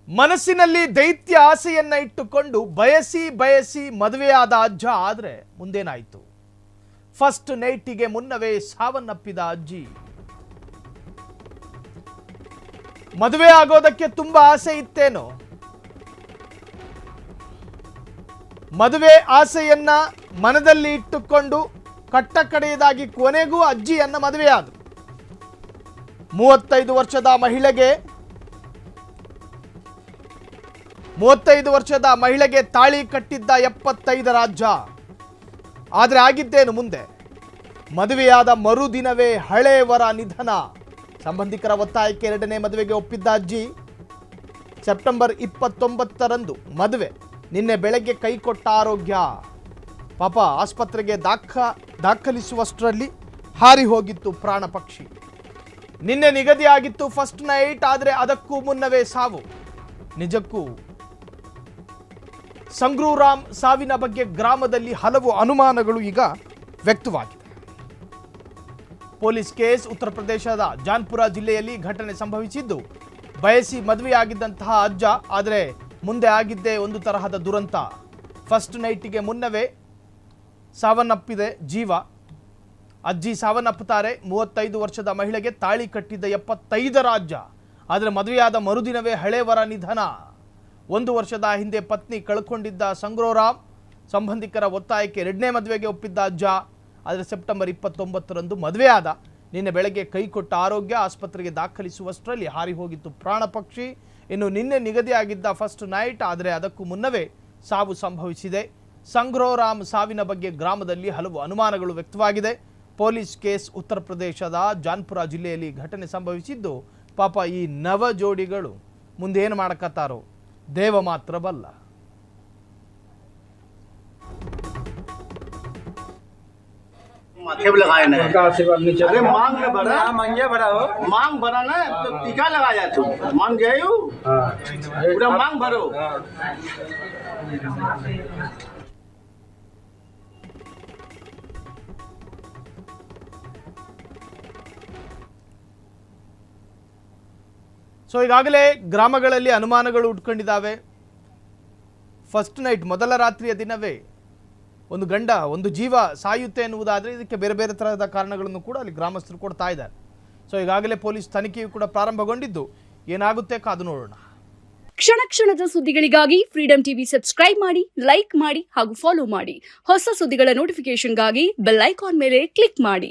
ಮನಸ್ಸಿನಲ್ಲಿ ದೈತ್ಯ ಆಸೆಯನ್ನ ಇಟ್ಟುಕೊಂಡು ಬಯಸಿ ಮದುವೆಯಾದ ಅಜ್ಜ ಆದ್ರೆ ಮುಂದೇನಾಯಿತು? ಫಸ್ಟ್ ನೈಟಿಗೆ ಮುನ್ನವೇ ಸಾವನ್ನಪ್ಪಿದ ಅಜ್ಜಿ. ಮದುವೆ ಆಗೋದಕ್ಕೆ ತುಂಬಾ ಆಸೆ ಇತ್ತೇನೋ? ಮದುವೆ ಆಸೆಯನ್ನ ಮನದಲ್ಲಿ ಇಟ್ಟುಕೊಂಡು ಕಟ್ಟ ಕಡೆಯದಾಗಿ ಕೊನೆಗೂ ಅಜ್ಜಿಯನ್ನ ಮದುವೆಯಾದ 35 ವರ್ಷದ ಮಹಿಳೆಗೆ ತಾಳಿ ಕಟ್ಟಿದ್ದ 75 ಅಜ್ಜ. ಆದರೆ ಆಗಿದ್ದೇನು ಮುಂದೆ? ಮದುವೆಯಾದ ಮರುದಿನವೇ ಹಳೇವರ ನಿಧನ. ಸಂಬಂಧಿಕರ ಒತ್ತಾಯಕ್ಕೆ 2ನೇ ಮದುವೆಗೆ ಒಪ್ಪಿದ್ದ ಅಜ್ಜಿ. ಸೆಪ್ಟೆಂಬರ್ 29ರಂದು ಮದುವೆ. ನಿನ್ನೆ ಬೆಳಗ್ಗೆ ಕೈಕೊಟ್ಟ ಆರೋಗ್ಯ. ಪಾಪ ಆಸ್ಪತ್ರೆಗೆ ದಾಖಲಿಸುವಷ್ಟರಲ್ಲಿ ಹಾರಿ ಹೋಗಿತ್ತು ಪ್ರಾಣ ಪಕ್ಷಿ. ನಿನ್ನೆ ನಿಗದಿಯಾಗಿತ್ತು ಫಸ್ಟ್ ನೈಟ್, ಆದರೆ ಅದಕ್ಕೂ ಮುನ್ನವೇ ಸಾವು. ನಿಜಕ್ಕೂ ಸಂಗ್ರೂರಾಮ್ ಸಾವಿನ ಬಗ್ಗೆ ಗ್ರಾಮದಲ್ಲಿ ಹಲವು ಅನುಮಾನಗಳು ಈಗ ವ್ಯಕ್ತವಾಗಿದೆ. Police case. ಉತ್ತರ ಪ್ರದೇಶದ ಜಾನ್ಪುರ ಜಿಲ್ಲೆಯಲ್ಲಿ ಘಟನೆ ಸಂಭವಿಸಿದ್ದು, ಬಯಸಿ ಮದುವೆಯಾಗಿದ್ದಂತಹ ಅಜ್ಜ, ಆದರೆ ಮುಂದೆ ಆಗಿದ್ದೇ ಒಂದು ತರಹದ ದುರಂತ. ಫಸ್ಟ್ ನೈಟಿಗೆ ಮುನ್ನವೇ ಸಾವನ್ನಪ್ಪಿದೆ ಜೀವ. ಅಜ್ಜಿ ಸಾವನ್ನಪ್ಪುತ್ತಾರೆ. 35 ವರ್ಷದ ಮಹಿಳೆಗೆ ತಾಳಿ ಕಟ್ಟಿದ್ದ 75 ಅಜ್ಜ, ಆದರೆ ಮದುವೆಯಾದ ಮರುದಿನವೇ ಹಳೇವರ ನಿಧನ. 1 ವರ್ಷದ ಹಿಂದೆ ಪತ್ನಿ ಕಳ್ಕೊಂಡಿದ್ದ ಸಂಗ್ರೋರಾಮ್ ಸಂಬಂಧಿಕರ ಒತ್ತಾಯಕ್ಕೆ 2ನೇ ಮದುವೆಗೆ ಒಪ್ಪಿದ್ದ ಅಜ್ಜ. ಆದರೆ ಸೆಪ್ಟೆಂಬರ್ 29ರಂದು ಮದುವೆಯಾದ. ನಿನ್ನೆ ಬೆಳಗ್ಗೆ ಕೈಕೊಟ್ಟ ಆರೋಗ್ಯ. ಆಸ್ಪತ್ರೆಗೆ ದಾಖಲಿಸುವಷ್ಟರಲ್ಲಿ ಹಾರಿ ಹೋಗಿತ್ತು ಪ್ರಾಣ ಪಕ್ಷಿ. ಇನ್ನು ನಿನ್ನೆ ನಿಗದಿಯಾಗಿದ್ದ ಫಸ್ಟ್ ನೈಟ್, ಆದರೆ ಅದಕ್ಕೂ ಮುನ್ನವೇ ಸಾವು ಸಂಭವಿಸಿದೆ. ಸಂಗ್ರೋರಾಮ್ ಸಾವಿನ ಬಗ್ಗೆ ಗ್ರಾಮದಲ್ಲಿ ಹಲವು ಅನುಮಾನಗಳು ವ್ಯಕ್ತವಾಗಿದೆ. Police case. ಉತ್ತರ ಪ್ರದೇಶದ ಜಾನ್ಪುರ ಜಿಲ್ಲೆಯಲ್ಲಿ ಘಟನೆ ಸಂಭವಿಸಿದ್ದು, ಪಾಪ ಈ ನವ ಜೋಡಿಗಳು ಮುಂದೆ ಏನು ಮಾಡಕತ್ತಾರೋ ದೇವ ಮಾತ್ರ ಬಲ್ಲ. माथे पे लगाए ना अरे मांग में भरा मांगे भरा हो मांग भरा ना तो टीका लगाया तू मांग गए हो पूरा मांग भरो ಸೊ ಈಗಾಗಲೇ ಗ್ರಾಮಗಳಲ್ಲಿ ಅನುಮಾನಗಳು ಉಟ್ಕೊಂಡಿದ್ದಾವೆ. ಫಸ್ಟ್ ನೈಟ್ ಮೊದಲ ರಾತ್ರಿಯ ದಿನವೇ ಒಂದು ಜೀವ ಸಾಯುತ್ತೆ ಎನ್ನುವುದಾದರೆ ಇದಕ್ಕೆ ಬೇರೆ ಬೇರೆ ತರಹದ ಕಾರಣಗಳನ್ನು ಕೂಡ ಅಲ್ಲಿ ಗ್ರಾಮಸ್ಥರು ಕೊಡ್ತಾ ಇದ್ದಾರೆ. ಸೊ ಈಗಾಗಲೇ ಪೊಲೀಸ್ ತನಿಖೆಯು ಕೂಡ ಪ್ರಾರಂಭಗೊಂಡಿದ್ದು, ಏನಾಗುತ್ತೆ ಕಾದು ನೋಡೋಣ. ಕ್ಷಣ ಕ್ಷಣದ ಸುದ್ದಿಗಳಿಗಾಗಿ ಫ್ರೀಡಂ ಟಿವಿ ಸಬ್ಸ್ಕ್ರೈಬ್ ಮಾಡಿ, ಲೈಕ್ ಮಾಡಿ ಹಾಗೂ ಫಾಲೋ ಮಾಡಿ. ಹೊಸ ಸುದ್ದಿಗಳ ನೋಟಿಫಿಕೇಶನ್ಗಾಗಿ ಬೆಲ್ ಐಕಾನ್ ಮೇಲೆ ಕ್ಲಿಕ್ ಮಾಡಿ.